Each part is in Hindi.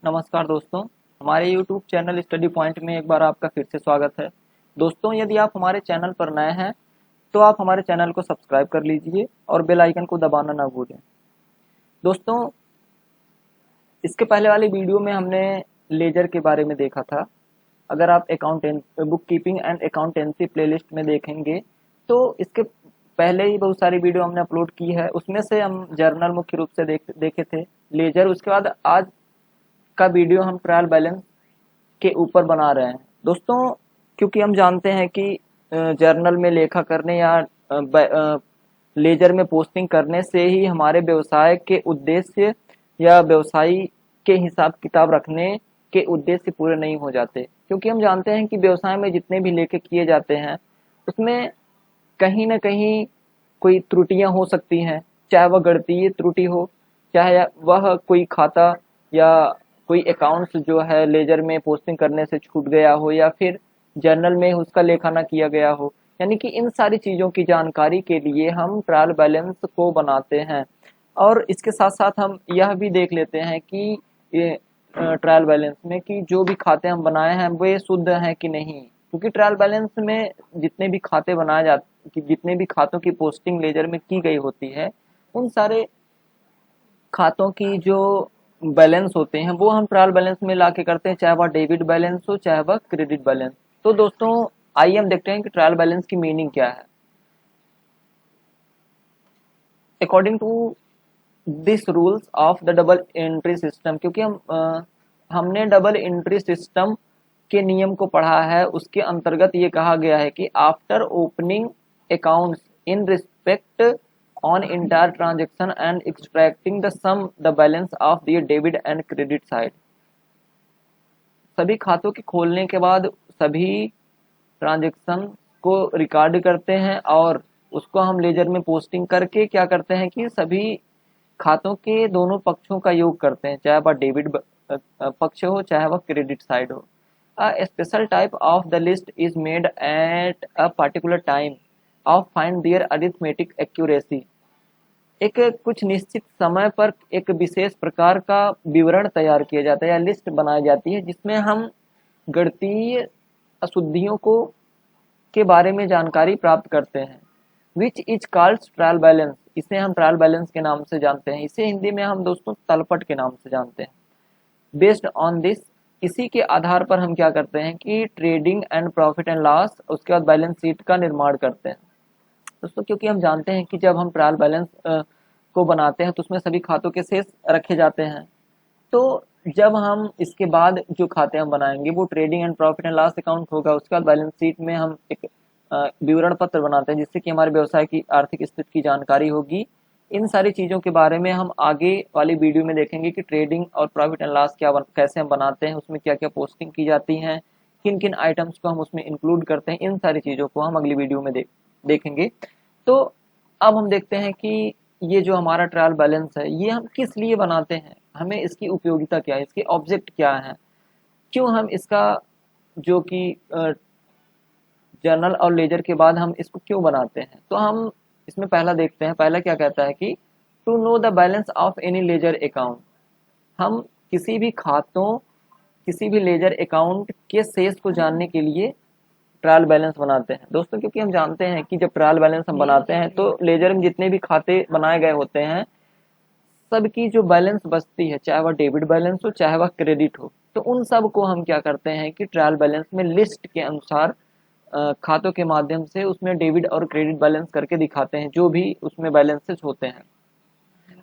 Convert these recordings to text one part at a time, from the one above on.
नमस्कार दोस्तों, हमारे YouTube चैनल स्टडी पॉइंट में एक बार आपका फिर से स्वागत है। दोस्तों, यदि आप हमारे चैनल पर नए हैं तो आप हमारे चैनल को सब्सक्राइब कर लीजिए और बेल आइकन को दबाना ना भूलें। दोस्तों, इसके पहले वाली वीडियो में हमने लेजर के बारे में देखा था। अगर आप book keeping and accountancy playlist में देखेंगे तो इसके पहले ही बहुत सारी वीडियो हमने अपलोड की है। उसमें से हम जर्नल मुख्य रूप से देखे थे, लेजर। उसके बाद आज का वीडियो हम ट्रायल बैलेंस के ऊपर बना रहे हैं। दोस्तों, क्योंकि हम जानते हैं कि जर्नल में लेखा करने या लेजर में पोस्टिंग करने से ही हमारे व्यवसाय के उद्देश्य या व्यवसायी के हिसाब किताब रखने के उद्देश्य पूरे नहीं हो जाते। क्योंकि हम जानते हैं कि व्यवसाय में जितने भी लेखे किए जाते हैं उसमें कहीं ना कहीं कोई त्रुटियां हो सकती हैं, चाहे वह गणितीय त्रुटि हो, चाहे वह कोई खाता या कोई अकाउंट्स जो है लेजर में पोस्टिंग करने से छूट गया हो, या फिर जर्नल में उसका लेखा ना किया गया हो। यानी कि इन सारी चीज़ों की जानकारी के लिए हम ट्रायल बैलेंस को बनाते हैं। और इसके साथ साथ हम यह भी देख लेते हैं कि ये ट्रायल बैलेंस में कि जो भी खाते हम बनाए हैं वे शुद्ध हैं कि नहीं। क्योंकि ट्रायल बैलेंस में जितने भी खाते बनाए जाते, जितने भी खातों की पोस्टिंग लेजर में की गई होती है, उन सारे खातों की जो बैलेंस होते हैं वो हम ट्रायल बैलेंस में ला के करते हैं, चाहे वह डेबिट बैलेंस हो चाहे वह क्रेडिट बैलेंस। तो दोस्तों, आइए हम देखते हैं कि ट्रायल बैलेंस की मीनिंग क्या है। According to this rules of the double entry system, क्योंकि हमने डबल एंट्री सिस्टम के नियम को पढ़ा है, उसके अंतर्गत ये कहा गया है कि after opening accounts in respect on entire transaction and extracting the balance of the debit and credit side। सभी खातों के खोलने के बाद सभी ट्रांजैक्शन को रिकॉर्ड करते हैं और उसको हम लेजर में पोस्टिंग करके क्या करते हैं कि सभी खातों के दोनों पक्षों का योग करते हैं, चाहे वह डेबिट पक्ष हो चाहे वह क्रेडिट साइड हो। A special type of the list is made at a particular time of find their arithmetic accuracy। एक कुछ निश्चित समय पर एक विशेष प्रकार का विवरण तैयार किया जाता है या लिस्ट बनाई जाती है, जिसमें हम गणितीय अशुद्धियों को के बारे में जानकारी प्राप्त करते हैं। Which is called trial balance, इसे हम ट्रायल बैलेंस के नाम से जानते हैं। इसे हिंदी में हम दोस्तों तलपट के नाम से जानते हैं। बेस्ड ऑन दिस, इसी के आधार पर हम क्या करते हैं कि trading and profit and loss, उसके बाद बैलेंस शीट का निर्माण करते हैं। दोस्तों, क्योंकि हम जानते हैं कि जब हम ट्रायल बैलेंस को बनाते हैं तो उसमें सभी खातों के शेष रखे जाते हैं। तो जब हम इसके बाद जो खाते हम बनाएंगे वो trading and profit and loss account होगा। उसके बाद बैलेंस शीट में हम एक विवरण पत्र बनाते हैं, जिससे कि हमारे व्यवसाय की आर्थिक स्थिति की जानकारी होगी। इन सारी चीज़ों के बारे में हम आगे वाली वीडियो में देखेंगे कि ट्रेडिंग और प्रॉफिट एंड लॉस कैसे हम बनाते हैं, उसमें क्या क्या पोस्टिंग की जाती हैं, किन किन आइटम्स को हम उसमें इंक्लूड करते हैं। इन सारी चीज़ों को हम अगली वीडियो में देखेंगे। तो अब हम देखते हैं कि ये जो हमारा ट्रायल बैलेंस है ये हम किस लिए बनाते हैं, हमें इसकी उपयोगिता क्या है, इसके ऑब्जेक्ट क्या है, क्यों हम इसका जो कि जर्नल और लेजर के बाद हम इसको क्यों बनाते हैं। तो हम इसमें पहला देखते हैं। पहला क्या कहता है कि to know the balance of any ledger account. हम किसी भी खातों, किसी भी लेजर अकाउंट के शेष को जानने के लिए ट्रायल बैलेंस बनाते हैं। दोस्तों, क्योंकि हम जानते हैं कि जब ट्रायल बैलेंस हम बनाते हैं तो लेजर में जितने भी खाते बनाए गए होते हैं सबकी जो बैलेंस बचती है, चाहे वह डेबिट बैलेंस हो चाहे वह क्रेडिट हो, तो उन सब को हम क्या करते हैं कि ट्रायल बैलेंस में लिस्ट के अनुसार खातों के माध्यम से उसमें डेबिट और क्रेडिट बैलेंस करके दिखाते हैं, जो भी उसमें बैलेंसेस होते हैं।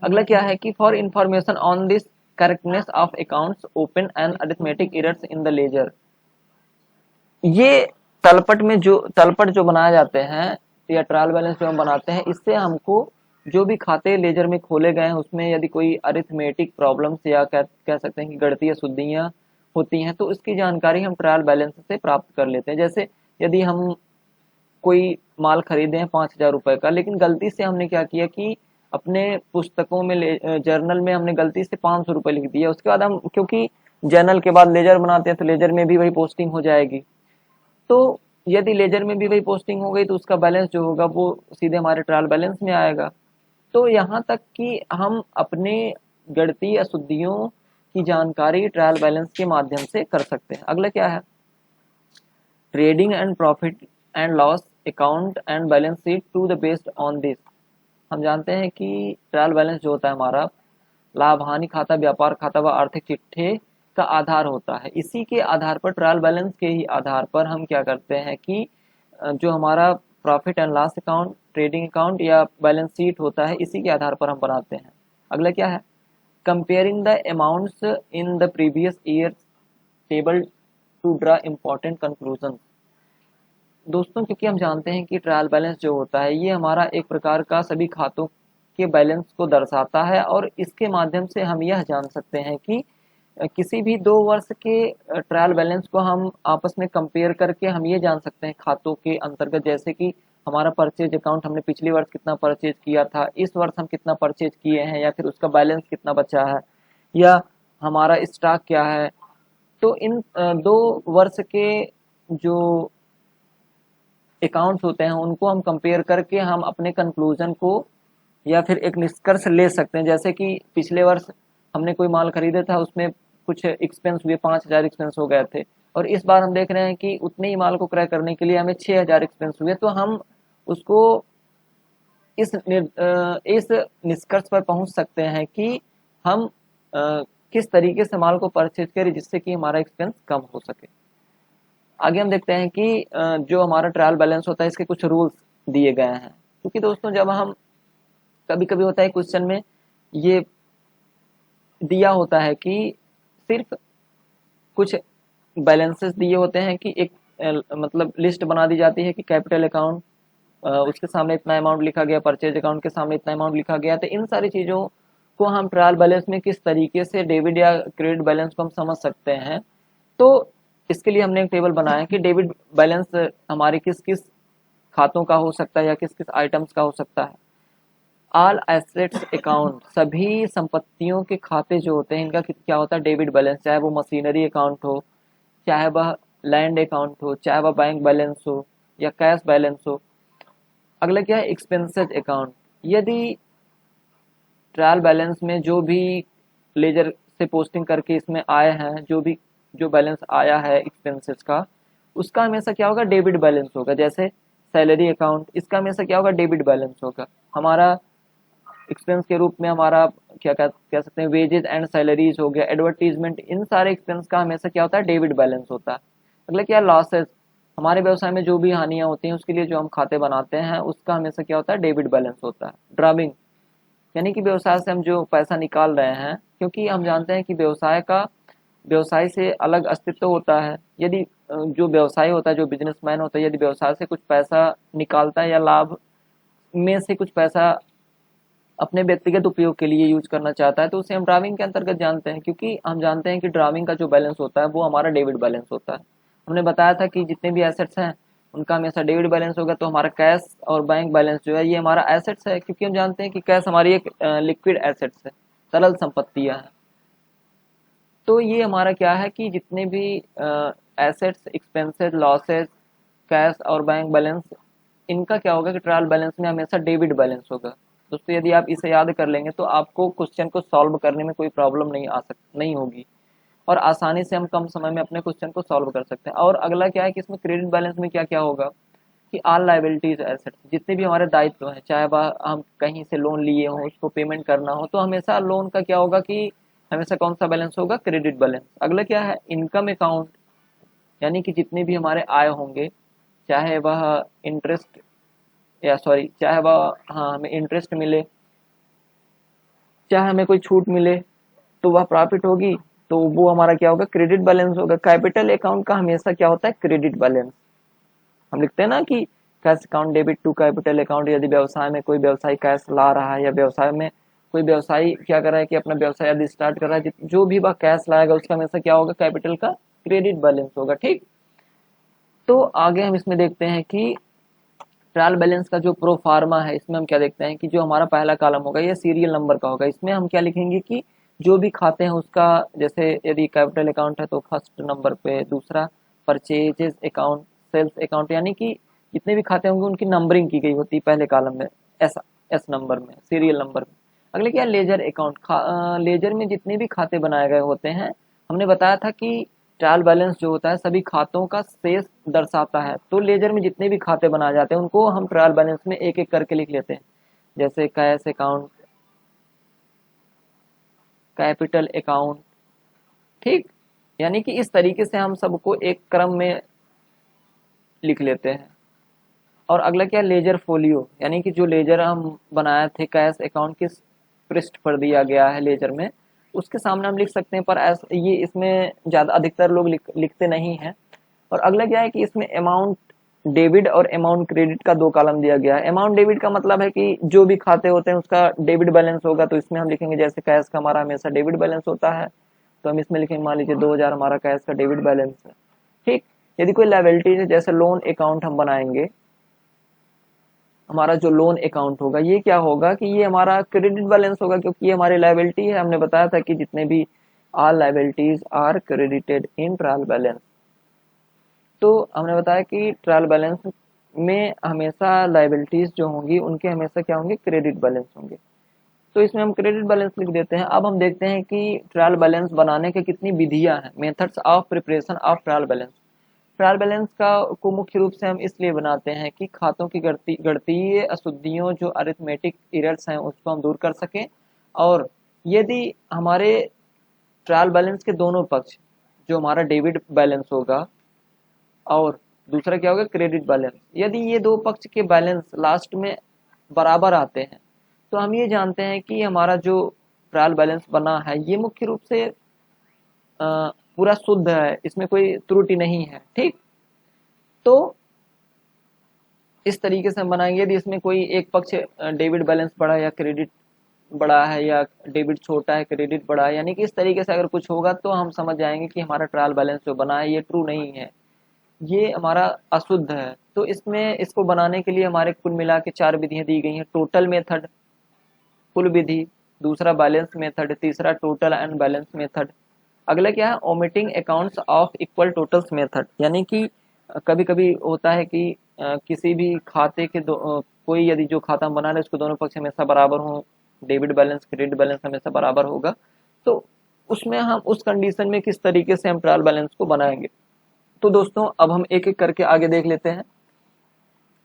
अगला क्या है कि for information on this correctness of accounts open and arithmetic errors in the ledger. ये तलपट जो बनाए जाते हैं या ट्रायल बैलेंस जो हम बनाते हैं, इससे हमको जो भी खाते लेजर में खोले गए हैं उसमें यदि कोई अरिथमेटिक प्रॉब्लम्स या कह सकते हैं कि गणितीय अशुद्धियां होती हैं तो इसकी जानकारी हम ट्रायल बैलेंस से प्राप्त कर लेते हैं। जैसे यदि हम कोई माल खरीदे हैं 5,000 रुपए का, लेकिन गलती से हमने क्या किया कि अपने पुस्तकों में जर्नल में हमने गलती से 500 रुपये लिख दिया। उसके बाद हम, क्योंकि जर्नल के बाद लेजर बनाते हैं तो लेजर में भी वही पोस्टिंग हो जाएगी। तो यदि लेजर में भी वही पोस्टिंग हो गई तो उसका बैलेंस जो होगा वो सीधे हमारे ट्रायल बैलेंस में आएगा। तो यहाँ तक कि हम अपने गणितीय अशुद्धियों की जानकारी ट्रायल बैलेंस के माध्यम से कर सकते हैं। अगला क्या है, trading and profit and loss account and balance sheet to the based on this. हम जानते हैं कि ट्रायल बैलेंस जो होता है हमारा लाभ हानि खाता, व्यापार खाता व आर्थिक चिट्ठे का आधार होता है। इसी के आधार पर, ट्रायल बैलेंस के ही आधार पर हम क्या करते हैं कि जो हमारा profit and loss account, trading account या बैलेंस शीट होता है, इसी के आधार पर हम बनाते हैं। अगला क्या है, comparing the amounts in the previous year table to draw important conclusion. दोस्तों, क्योंकि हम जानते हैं कि ट्रायल बैलेंस जो होता है ये हमारा एक प्रकार का सभी खातों के बैलेंस को दर्शाता है, और इसके माध्यम से हम यह जान सकते हैं कि किसी भी 2 वर्ष के ट्रायल बैलेंस को हम आपस में कंपेयर करके हम ये जान सकते हैं खातों के अंतर्गत, जैसे कि हमारा परचेज अकाउंट, हमने पिछले वर्ष कितना परचेज किया था, इस वर्ष हम कितना परचेज किए हैं, या फिर उसका बैलेंस कितना बचा है, या हमारा स्टॉक क्या है। तो इन 2 वर्ष के जो अकाउंट्स होते हैं उनको हम कंपेयर करके हम अपने कंक्लूजन को या फिर एक निष्कर्ष ले सकते हैं। जैसे कि पिछले वर्ष हमने कोई माल खरीदा था, उसमें कुछ एक्सपेंस हुए, 5,000 एक्सपेंस हो गए थे, और इस बार हम देख रहे हैं कि उतने ही माल को क्रय करने के लिए हमें 6,000 एक्सपेंस हुए। तो हम उसको इस निष्कर्ष पर पहुंच सकते हैं कि हम किस तरीके से माल को परचेज करें जिससे कि हमारा एक्सपेंस कम हो सके। आगे हम देखते हैं कि जो हमारा ट्रायल बैलेंस होता है इसके कुछ रूल्स दिए गए हैं। क्योंकि दोस्तों, जब हम कभी कभी होता है क्वेश्चन में ये दिया होता है कि सिर्फ कुछ बैलेंसेस दिए होते हैं कि एक मतलब लिस्ट बना दी जाती है कि कैपिटल अकाउंट, उसके सामने इतना अमाउंट लिखा गया, परचेज अकाउंट के सामने इतना अमाउंट लिखा गया। तो इन सारी चीज़ों को हम ट्रायल बैलेंस में किस तरीके से डेबिट या क्रेडिट बैलेंस को हम समझ सकते हैं। तो इसके लिए हमने एक टेबल बनाया कि डेबिट बैलेंस हमारे किस किस खातों का हो सकता है या किस किस आइटम्स का हो सकता है। ऑल एसेट्स अकाउंट, सभी संपत्तियों के खाते जो होते हैं इनका क्या होता है, डेबिट बैलेंस, चाहे वो मशीनरी अकाउंट हो, चाहे वह लैंड अकाउंट हो, चाहे वह बैंक बैलेंस हो या कैश बैलेंस हो। अगला क्या है, एक्सपेंसेस अकाउंट। यदि ट्रायल बैलेंस में जो भी लेजर से पोस्टिंग करके इसमें आए हैं, जो बैलेंस आया है एक्सपेंसेस का, उसका हमेशा क्या होगा, डेबिट बैलेंस होगा। जैसे सैलरी अकाउंट, इसका हमेशा क्या होगा, डेबिट बैलेंस होगा। हमारा एक्सपेंस के रूप में हमारा क्या कह सकते हैं, वेजेस एंड सैलरीज हो गया, एडवर्टीजमेंट, इन सारे एक्सपेंस का हमेशा क्या होता है, डेबिट बैलेंस होता है। अगला क्या, लॉसेस। हमारे व्यवसाय में जो भी हानियां होती हैं उसके लिए जो हम खाते बनाते हैं उसका हमेशा क्या होता है, डेबिट बैलेंस होता है। ड्राविंग, यानी कि व्यवसाय से हम जो पैसा निकाल रहे हैं, क्योंकि हम जानते हैं कि व्यवसाय से अलग अस्तित्व होता है। यदि जो व्यवसाय होता है, जो बिजनेसमैन होता है, यदि व्यवसाय से कुछ पैसा निकालता है या लाभ में से कुछ पैसा अपने व्यक्तिगत उपयोग के लिए यूज करना चाहता है, तो उसे हम ड्राविंग के अंतर्गत जानते हैं। क्योंकि हम जानते हैं कि ड्राविंग का जो बैलेंस होता है वो हमारा डेबिट बैलेंस होता है। हमने बताया था कि जितने भी एसेट्स हैं उनका हमेशा डेबिट बैलेंस होगा। तो हमारा कैश और बैंक बैलेंस जो है ये हमारा एसेट्स है, क्योंकि हम जानते हैं कि कैश हमारी एक लिक्विड एसेट्स है, तरल संपत्तियां हैं। तो ये हमारा क्या है कि जितने भी एसेट्स, एक्सपेंसेस, लॉसेस, कैश और बैंक बैलेंस, इनका क्या होगा कि ट्रायल बैलेंस में हमेशा डेबिट बैलेंस होगा। दोस्तों, यदि आप इसे याद कर लेंगे तो आपको क्वेश्चन को सॉल्व करने में कोई प्रॉब्लम नहीं होगी, और आसानी से हम कम समय में अपने क्वेश्चन को सॉल्व कर सकते हैं। और अगला क्या है कि इसमें क्रेडिट बैलेंस में क्या क्या होगा कि ऑल लायबिलिटीज एसेट्स, जितने भी हमारे दायित्व हैं, चाहे वह हम कहीं से लोन लिए हों, उसको पेमेंट करना हो, तो हमेशा लोन का क्या होगा कि हमेशा कौन सा बैलेंस होगा, क्रेडिट बैलेंस। अगला क्या है, इनकम अकाउंट, यानी कि जितने भी हमारे आय होंगे, चाहे वह हमें इंटरेस्ट मिले, चाहे हमें कोई छूट मिले, तो वह प्रॉफिट होगी, तो वो हमारा क्या होगा, क्रेडिट बैलेंस होगा। कैपिटल अकाउंट का हमेशा क्या होता है, क्रेडिट बैलेंस। हम लिखते हैं ना कि cash account debit to capital account. यदि व्यवसाय में कोई व्यवसायी कैश ला रहा है, या व्यवसाय में कोई व्यवसायी क्या कर रहा है कि अपना व्यवसाय यदि स्टार्ट कर रहा है, जो भी वह कैश लाएगा उसका हमेशा क्या होगा, कैपिटल का क्रेडिट बैलेंस होगा। ठीक, तो आगे हम इसमें देखते हैं कि ट्रायल बैलेंस का जो प्रो फार्मा है, इसमें हम क्या देखते हैं कि जो हमारा पहला कॉलम होगा ये सीरियल नंबर का होगा। इसमें हम क्या लिखेंगे कि जो भी खाते हैं उसका, जैसे यदि कैपिटल अकाउंट है तो फर्स्ट नंबर पे, दूसरा परचेजेस अकाउंट, सेल्स अकाउंट, यानी कि जितने भी खाते होंगे उनकी नंबरिंग की गई होती है पहले कॉलम में, एस नंबर में, सीरियल नंबर में। अगले क्या, लेजर अकाउंट। लेजर में जितने भी खाते बनाए गए होते हैं, हमने बताया था कि ट्रायल बैलेंस जो होता है सभी खातों का शेष दर्शाता है। तो लेजर में जितने भी खाते बनाए जाते हैं उनको हम ट्रायल बैलेंस में एक एक करके लिख लेते हैं। जैसे कैश अकाउंट, कैपिटल अकाउंट, ठीक। यानी कि इस तरीके से हम सबको एक क्रम में लिख लेते हैं। और अगला क्या, लेजर फोलियो, यानी कि जो लेजर हम बनाए थे कैश अकाउंट किस पृष्ठ पर दिया गया है लेजर में, उसके सामने हम लिख सकते हैं, पर ये इसमें ज़्यादा अधिकतर लोग लिखते नहीं हैं। और अगला क्या है कि इसमें अमाउंट डेबिट और अमाउंट क्रेडिट का दो कॉलम दिया गया है। अमाउंट डेबिट का मतलब है कि जो भी खाते होते हैं उसका डेबिट बैलेंस होगा, तो इसमें हम लिखेंगे जैसे कैश का हमारा हमेशा डेबिट बैलेंस होता है, तो हम इसमें लिखेंगे मान लीजिए 2000 हमारा कैश का डेबिट बैलेंस है, ठीक। यदि कोई लायबिलिटी है, जैसे लोन अकाउंट हम बनाएंगे, हमारा जो लोन अकाउंट होगा ये क्या होगा कि ये हमारा क्रेडिट बैलेंस होगा, क्योंकि ये हमारी लायबिलिटी है। हमने बताया था कि जितने भी all liabilities are credited in trial balance. तो हमने बताया कि ट्रायल बैलेंस में हमेशा लायबिलिटीज जो होंगी उनके हमेशा क्या होंगे, क्रेडिट बैलेंस होंगे। तो इसमें हम क्रेडिट बैलेंस लिख देते हैं। अब हम देखते हैं कि ट्रायल बैलेंस बनाने के कितनी विधियां हैं, methods of preparation of trial balance. Trial balance का को मुख्य रूप से हम इसलिए बनाते हैं कि खातों की गणितीय अशुद्धियों, जो अरिथमेटिक एरर्स हैं, उसको हम दूर कर सकें। और यदि हमारे ट्रायल बैलेंस के दोनों पक्ष, जो हमारा डेबिट बैलेंस होगा और दूसरा क्या होगा, क्रेडिट बैलेंस, यदि ये दो पक्ष के बैलेंस लास्ट में बराबर आते हैं, तो हम ये जानते हैं कि हमारा जो ट्रायल बैलेंस बना है ये मुख्य रूप से पूरा शुद्ध है, इसमें कोई त्रुटि नहीं है, ठीक। तो इस तरीके से हम बनाएंगे। यदि इसमें कोई एक पक्ष डेबिट बैलेंस बड़ा या क्रेडिट बड़ा है, या डेबिट छोटा है क्रेडिट बड़ा है, यानी कि इस तरीके से अगर कुछ होगा तो हम समझ जाएंगे कि हमारा ट्रायल बैलेंस जो बना है ये ट्रू नहीं है, ये हमारा अशुद्ध है। तो इसमें इसको बनाने के लिए हमारे कुल मिला के 4 विधियां दी गई हैं। टोटल मेथड, कुल विधि, दूसरा बैलेंस मेथड, तीसरा टोटल एंड बैलेंस मेथड। अगला क्या है, omitting accounts of equal totals method. यानी कि कभी कभी होता है कि किसी भी खाते के कोई यदि जो खाता हम बना रहे हैं उसको दोनों पक्ष हमेशा बराबर हो, डेबिट बैलेंस क्रेडिट बैलेंस हमेशा बराबर होगा, तो उसमें हम उस कंडीशन में किस तरीके से हम ट्रायल बैलेंस को बनाएंगे। तो दोस्तों अब हम एक एक करके आगे देख लेते हैं।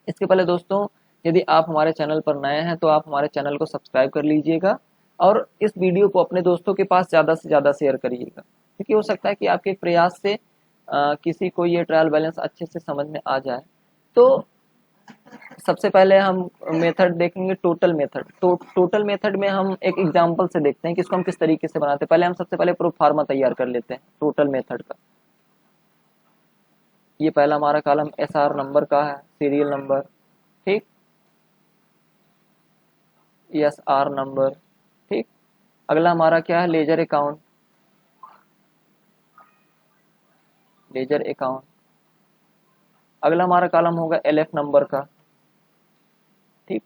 इसके पहले दोस्तों, यदि आप हमारे चैनल पर नए हैं तो आप हमारे चैनल को सब्सक्राइब कर लीजिएगा और इस वीडियो को अपने दोस्तों के पास ज़्यादा से ज़्यादा शेयर करिएगा, क्योंकि हो सकता है कि आपके प्रयास से किसी को ये ट्रायल बैलेंस अच्छे से समझ में आ जाए। तो सबसे पहले हम मेथड देखेंगे, टोटल मेथड। तो टोटल मेथड में हम एक एग्जांपल से देखते हैं कि इसको हम किस तरीके से बनाते हैं। पहले हम सबसे पहले प्रो फार्मा तैयार कर लेते हैं टोटल मेथड का। ये पहला हमारा कॉलम एसआर नंबर का है, सीरियल नंबर, ठीक, एसआर नंबर, ठीक। अगला हमारा क्या है, लेजर अकाउंट, लेजर अकाउंट। अगला हमारा कॉलम होगा एलएफ नंबर का, ठीक।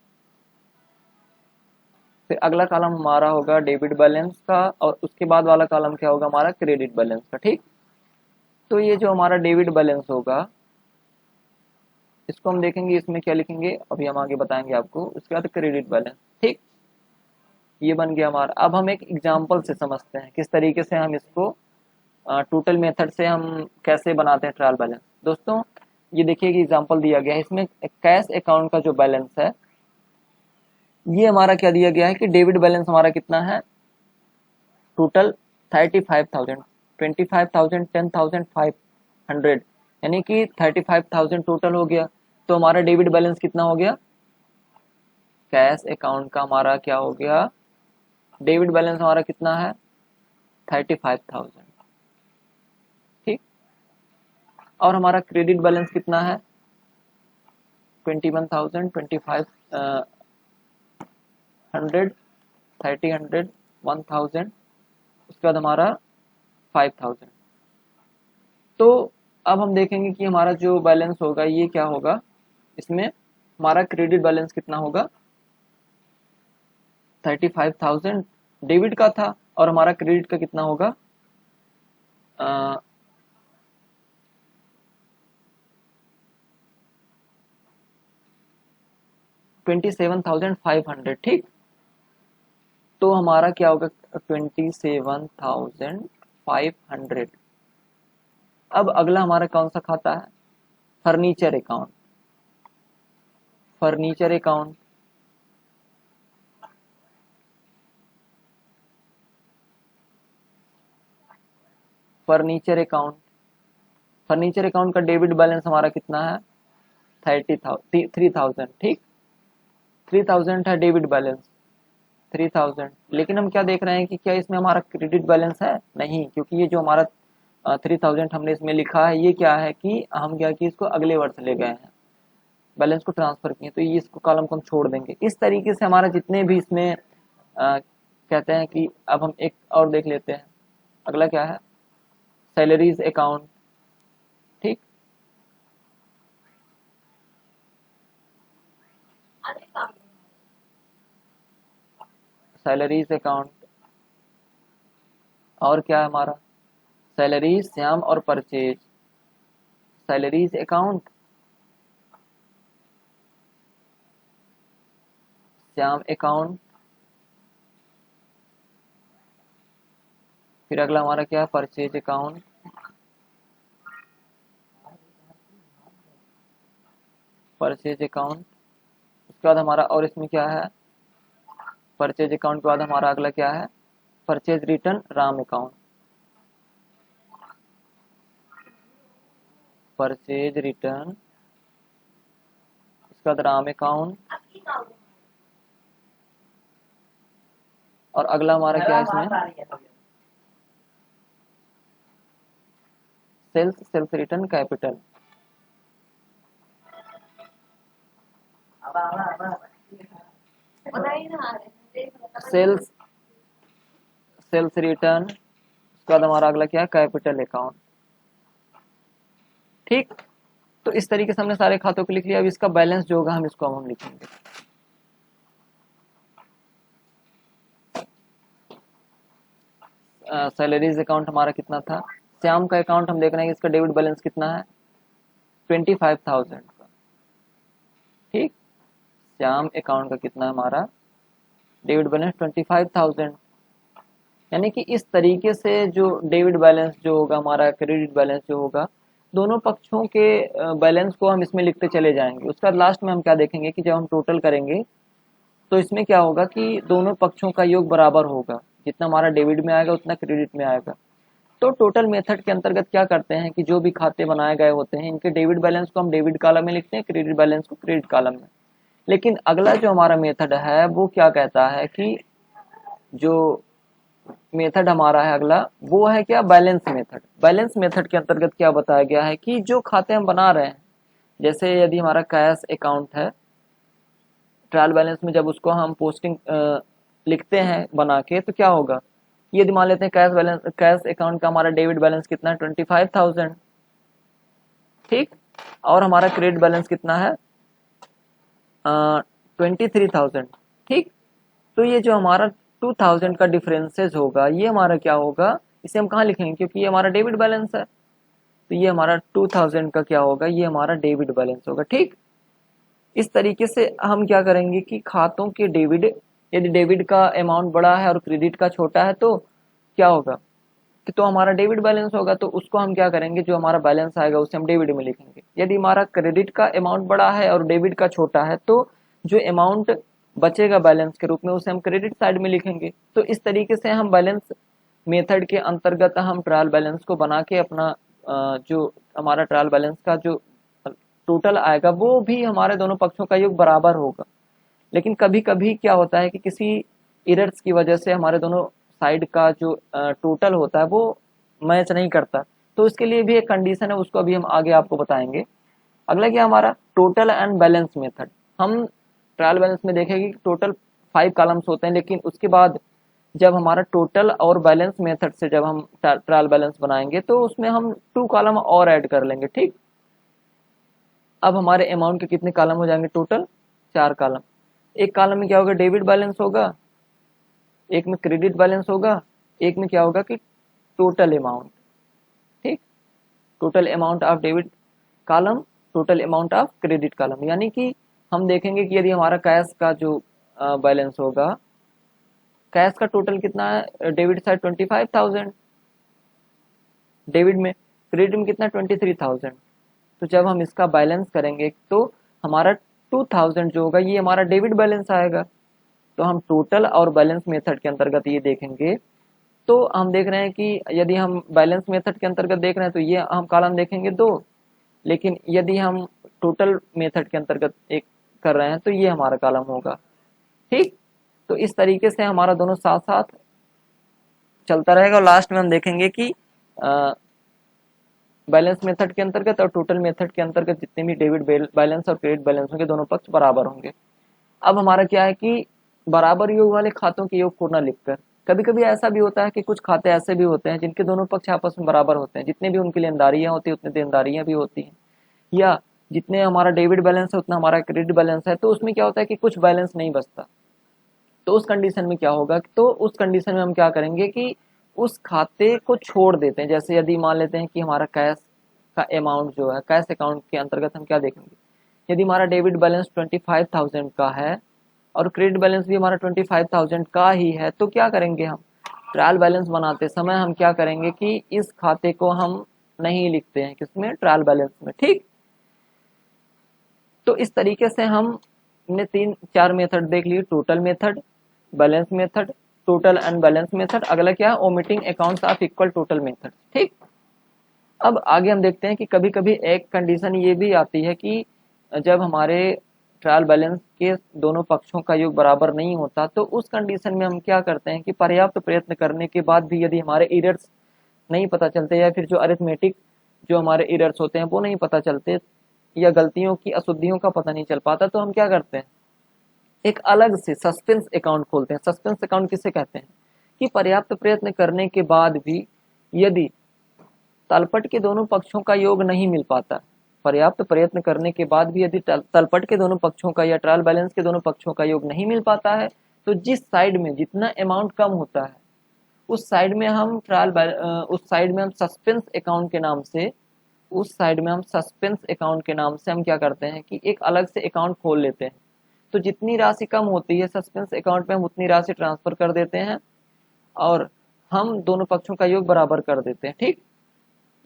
फिर अगला कॉलम हमारा होगा डेबिट बैलेंस का, और उसके बाद वाला कॉलम क्या होगा, हमारा क्रेडिट बैलेंस का, ठीक। तो ये जो हमारा डेबिट बैलेंस होगा इसको हम देखेंगे, इसमें क्या लिखेंगे अभी हम आगे बताएंगे आपको। उसके बाद क्रेडिट बैलेंस, ठीक, ये बन गया हमारा। अब हम एक एग्जांपल से समझते हैं किस तरीके से हम इसको टोटल मेथड से हम कैसे बनाते हैं ट्रायल बैलेंस। दोस्तों ये देखिए कि एग्जांपल दिया गया है, इसमें कैश अकाउंट का जो बैलेंस है ये हमारा क्या दिया गया है कि डेबिट बैलेंस हमारा कितना है, टोटल 35,000, 25,000, 10,500, यानी कि 35,000 टोटल हो गया। तो हमारा डेबिट बैलेंस कितना हो गया, कैश अकाउंट का हमारा क्या हो गया, डेबिट बैलेंस हमारा कितना है 35,000, ठीक। और हमारा क्रेडिट बैलेंस कितना है 21,000, 2,500, 30,000, 1,000, उसके बाद हमारा 5,000। तो अब हम देखेंगे कि हमारा जो बैलेंस होगा ये क्या होगा, इसमें हमारा क्रेडिट बैलेंस कितना होगा, 35,000 डेबिट का था और हमारा क्रेडिट का कितना होगा 27,500, ठीक। तो हमारा क्या होगा 27,500। अब अगला हमारा कौन सा खाता है, furniture account. Furniture account, furniture account, furniture account का डेबिट बैलेंस हमारा कितना है 3,000। ठीक, 3,000 है डेबिट बैलेंस, 3,000। लेकिन हम क्या देख रहे हैं कि क्या इसमें हमारा क्रेडिट बैलेंस है, नहीं, क्योंकि ये जो हमारा 3,000 हमने इसमें लिखा है, ये क्या है कि हम क्या कि इसको अगले वर्ष ले गए हैं, बैलेंस को ट्रांसफर किए, तो ये इसको कॉलम को हम छोड़ देंगे। इस तरीके से हमारा जितने भी इसमें कहते हैं कि अब हम एक और देख लेते हैं। अगला क्या है, सैलरीज अकाउंट। ठीक, सैलरीज अकाउंट, और क्या है हमारा, सैलरीज, श्याम और purchase. Salaries account, Shyam account, फिर अगला हमारा क्या है, परचेज अकाउंट, परचेज अकाउंट। उसके बाद हमारा और इसमें क्या है, परचेज अकाउंट के बाद हमारा अगला क्या है, purchase return Ram account. Purchase return, उसके बाद राम अकाउंट, और अगला हमारा क्या है इसमें, sales return capital. Sales return, उसके बाद हमारा अगला क्या है, कैपिटल अकाउंट। ठीक, तो इस तरीके से हमने सारे खातों को लिख लिया। अब इसका बैलेंस जो होगा हम इसको अब हम लिखेंगे। सैलरीज अकाउंट हमारा कितना था, श्याम का अकाउंट हम देख रहे हैं कि इसका डेबिट बैलेंस कितना है 25,000 का। ठीक, श्याम अकाउंट का कितना है हमारा डेबिट बैलेंस 25,000। यानी कि इस तरीके से जो डेबिट बैलेंस जो होगा हमारा, क्रेडिट बैलेंस जो होगा, दोनों पक्षों के बैलेंस को हम इसमें लिखते चले जाएंगे। उसके बाद लास्ट में हम क्या देखेंगे कि जब हम टोटल करेंगे तो इसमें क्या होगा कि दोनों पक्षों का योग बराबर होगा, जितना हमारा डेबिट में आएगा उतना क्रेडिट में आएगा। तो टोटल मेथड के अंतर्गत क्या करते हैं कि जो भी खाते बनाए गए होते हैं इनके डेबिट बैलेंस को हम डेबिट कॉलम में लिखते हैं, क्रेडिट बैलेंस को क्रेडिट कॉलम में। लेकिन अगला जो हमारा मेथड है वो क्या कहता है कि जो मेथड हमारा है अगला वो है क्या, बैलेंस मेथड। बैलेंस मेथड के अंतर्गत क्या बताया गया है कि जो खाते हम बना रहे हैं, जैसे यदि हमारा कैश अकाउंट है, ट्रायल बैलेंस में जब उसको हम पोस्टिंग लिखते हैं बना के, तो क्या होगा, यदि मान लेते हैं कैश बैलेंस, कैश अकाउंट का हमारा डेबिट बैलेंस कितना है 25,000। ठीक, और हमारा क्रेडिट बैलेंस कितना है 23,000। ठीक, तो ये जो हमारा 2,000 का डिफरेंसेस होगा, ये हमारा क्या होगा, इसे हम कहाँ लिखेंगे, क्योंकि ये हमारा डेबिट बैलेंस है, तो ये हमारा 2,000 का क्या होगा, ये हमारा डेबिट बैलेंस होगा। ठीक, इस तरीके से हम क्या करेंगे कि खातों के डेबिट, यदि डेबिट का अमाउंट बड़ा है और क्रेडिट का छोटा है तो क्या होगा कि तो हमारा डेबिट बैलेंस होगा, तो उसको हम क्या करेंगे, जो हमारा बैलेंस आएगा उसे हम डेबिट में लिखेंगे। यदि हमारा क्रेडिट का अमाउंट बड़ा है और डेबिट का छोटा है तो जो अमाउंट बचेगा बैलेंस के रूप में उसे हम क्रेडिट साइड में लिखेंगे। तो इस तरीके से हम बैलेंस मेथड के अंतर्गत हम ट्रायल बैलेंस को बना के अपना जो हमारा ट्रायल बैलेंस का जो टोटल आएगा वो भी हमारे दोनों पक्षों का योग बराबर होगा। लेकिन कभी कभी क्या होता है कि किसी एरर्स की वजह से हमारे दोनों साइड का जो टोटल होता है वो मैच नहीं करता, तो इसके लिए भी एक कंडीशन है, उसको अभी हम आगे आपको बताएंगे। अगला क्या हमारा टोटल एंड बैलेंस मेथड। हम ट्रायल बैलेंस में देखेंगे कि टोटल 5 कॉलम्स होते हैं, लेकिन उसके बाद जब हमारा टोटल और बैलेंस मेथड से जब हम ट्रायल बैलेंस बनाएंगे तो उसमें हम 2 कॉलम और ऐड कर लेंगे। ठीक, अब हमारे अमाउंट के कितने कॉलम हो जाएंगे, टोटल 4 कॉलम। एक कॉलम में क्या होगा, डेबिट बैलेंस होगा, एक में क्रेडिट बैलेंस होगा, एक में क्या होगा कि टोटल अमाउंट। ठीक, total amount of debit column, total amount of credit column. यानी कि हम देखेंगे कि यदि हमारा कैश का जो बैलेंस होगा कैश का टोटल कितना है, डेबिट साइड 25,000 डेबिट में, क्रेडिट में कितना 23,000। तो जब हम इसका बैलेंस करेंगे तो हमारा 2000 जो होगा ये हमारा डेबिट बैलेंस आएगा। तो हम टोटल और बैलेंस मेथड के अंतर्गत ये देखेंगे तो हम देख रहे हैं कि यदि हम बैलेंस मेथड के अंतर्गत देख रहे हैं तो ये हम कॉलम देखेंगे 2, लेकिन यदि हम टोटल मेथड के अंतर्गत एक कर रहे हैं तो ये हमारा कॉलम होगा। ठीक, तो इस तरीके से हमारा दोनों साथ साथ चलता रहेगा और लास्ट में हम देखेंगे कि बैलेंस मेथड के अंतर्गत और टोटल मेथड के अंतर्गत जितने भी डेबिट बैलेंस और क्रेडिट बैलेंस होंगे दोनों पक्ष बराबर होंगे। अब हमारा क्या है कि बराबर योग वाले खातों के योग को न लिखकर, कभी कभी ऐसा भी होता है कि कुछ खाते ऐसे भी होते हैं जिनके दोनों पक्ष आपस में बराबर होते हैं, जितने भी उनकी लेनदारियां होती है उतनी देनदारियां भी होती हैं, या जितने हमारा डेबिट बैलेंस है उतना हमारा क्रेडिट बैलेंस है। तो उसमें क्या होता है कि कुछ बैलेंस नहीं बचता। तो उस कंडीशन में क्या होगा, तो उस कंडीशन में हम क्या करेंगे कि उस खाते को छोड़ देते हैं। जैसे यदि मान लेते हैं कि हमारा कैश का अमाउंट जो है, कैश अकाउंट के अंतर्गत हम क्या देखेंगे, यदि हमारा डेबिट बैलेंस 25,000 का है और क्रेडिट बैलेंस भी हमारा 25,000 का ही है, तो क्या करेंगे, हम ट्रायल बैलेंस बनाते समय हम क्या करेंगे कि इस खाते को हम नहीं लिखते हैं, किसमें, ट्रायल बैलेंस में। ठीक, तो इस तरीके से हमने 3-4 मेथड देख लिए, total method, balance method, total and balance method. अगला क्या है, omitting accounts of equal total method. ठीक, अब आगे हम देखते हैं कि कभी कभी एक कंडीशन ये भी आती है कि जब हमारे ट्रायल बैलेंस के दोनों पक्षों का योग बराबर नहीं होता तो उस कंडीशन में हम क्या करते हैं कि पर्याप्त प्रयत्न करने के बाद भी यदि हमारे एरर्स नहीं पता चलते या फिर जो अरिथमेटिक जो हमारे एरर्स होते हैं वो नहीं पता चलते या गलतियों की अशुद्धियों का पता नहीं चल पाता, तो हम क्या करते हैं, एक अलग से सस्पेंस अकाउंट खोलते हैं। सस्पेंस अकाउंट किसे कहते हैं कि पर्याप्त प्रयत्न करने के बाद भी यदि तलपट के दोनों पक्षों का योग नहीं मिल पाता, पर्याप्त प्रयत्न करने के बाद भी यदि तलपट के दोनों पक्षों का या ट्रायल बैलेंस के दोनों पक्षों का योग नहीं मिल पाता है, तो जिस साइड में जितना अमाउंट कम होता है उस साइड में हम सस्पेंस अकाउंट के नाम से, उस साइड में हम सस्पेंस अकाउंट के नाम से हम क्या करते हैं कि एक अलग से अकाउंट खोल लेते हैं। तो जितनी राशि कम होती है सस्पेंस अकाउंट में हम उतनी राशि ट्रांसफर कर देते हैं और हम दोनों पक्षों का योग बराबर कर देते हैं। ठीक,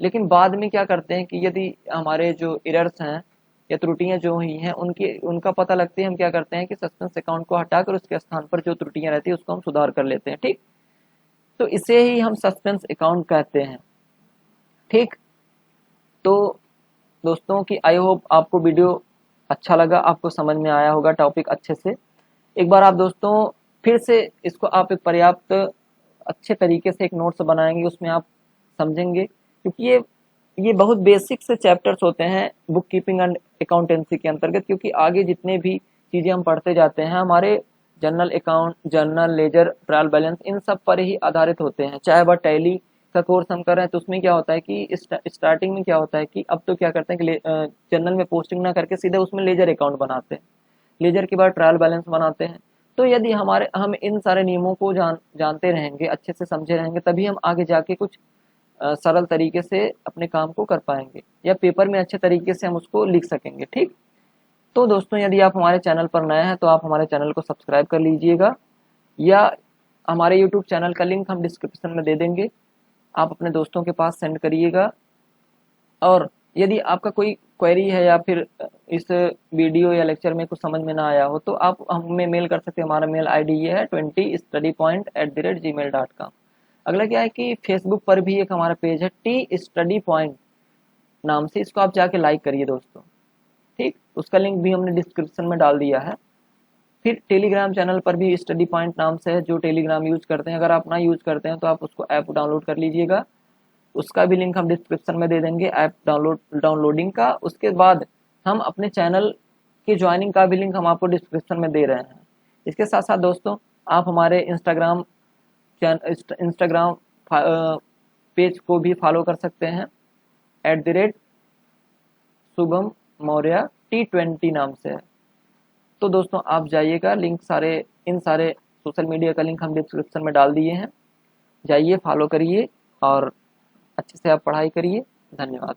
लेकिन बाद में क्या करते हैं कि यदि हमारे जो एरर्स हैं या त्रुटियां जो हुई हैं उनका पता लगते हैं, हम क्या करते हैं कि सस्पेंस अकाउंट को हटाकर उसके स्थान पर जो त्रुटियां रहती है उसको हम सुधार कर लेते हैं। ठीक, तो इसे ही हम सस्पेंस अकाउंट कहते हैं। ठीक, तो दोस्तों की आई होप आपको वीडियो अच्छा लगा, आपको समझ में आया होगा टॉपिक अच्छे से। एक बार आप दोस्तों फिर से इसको आप एक पर्याप्त अच्छे तरीके से एक नोट्स बनाएंगे, उसमें आप समझेंगे, क्योंकि ये बहुत बेसिक से चैप्टर्स होते हैं बुक कीपिंग एंड अकाउंटेंसी के अंतर्गत। क्योंकि आगे जितने भी चीज़ें हम पढ़ते जाते हैं हमारे general account, general ledger, trial balance, इन सब पर ही आधारित होते हैं। चाहे वह टैली का कोर्स हम कर रहे हैं तो उसमें क्या होता है कि स्टार्टिंग में क्या होता है कि अब तो क्या करते हैं कि जनरल में पोस्टिंग ना करके सीधे उसमें लेजर अकाउंट बनाते हैं, लेजर के बाद ट्रायल बैलेंस बनाते हैं। तो यदि हम इन सारे नियमों को जानते रहेंगे, अच्छे से समझे रहेंगे, तभी हम आगे जाके कुछ सरल तरीके से अपने काम को कर पाएंगे या पेपर में अच्छे तरीके से हम उसको लिख सकेंगे। ठीक, तो दोस्तों यदि आप हमारे चैनल पर नए हैं तो आप हमारे चैनल को सब्सक्राइब कर लीजिएगा, या हमारे यूट्यूब चैनल का लिंक हम डिस्क्रिप्शन में दे देंगे, आप अपने दोस्तों के पास सेंड करिएगा। और यदि आपका कोई क्वेरी है या फिर इस वीडियो या लेक्चर में कुछ समझ में ना आया हो तो आप हमें मेल कर सकते हैं। हमारा मेल आईडी ये है 20studypoint@gmail.com। अगला क्या है कि फेसबुक पर भी एक हमारा पेज है टी स्टडी पॉइंट नाम से, इसको आप जाके लाइक करिए दोस्तों। ठीक, उसका लिंक भी हमने डिस्क्रिप्शन में डाल दिया है। फिर टेलीग्राम चैनल पर भी स्टडी पॉइंट नाम से है, जो टेलीग्राम यूज करते हैं, अगर आप ना यूज करते हैं तो आप उसको ऐप डाउनलोड कर लीजिएगा, उसका भी लिंक हम डिस्क्रिप्शन में दे देंगे ऐप डाउनलोडिंग का। उसके बाद हम अपने चैनल की ज्वाइनिंग का भी लिंक हम आपको डिस्क्रिप्शन में दे रहे हैं। इसके साथ साथ दोस्तों आप हमारे इंस्टाग्राम पेज को भी फॉलो कर सकते हैं, @शुभम मौर्य T20 नाम से है। तो दोस्तों आप जाइएगा, लिंक इन सारे सोशल मीडिया का लिंक हम डिस्क्रिप्शन में डाल दिए हैं, जाइए फॉलो करिए और अच्छे से आप पढ़ाई करिए। धन्यवाद।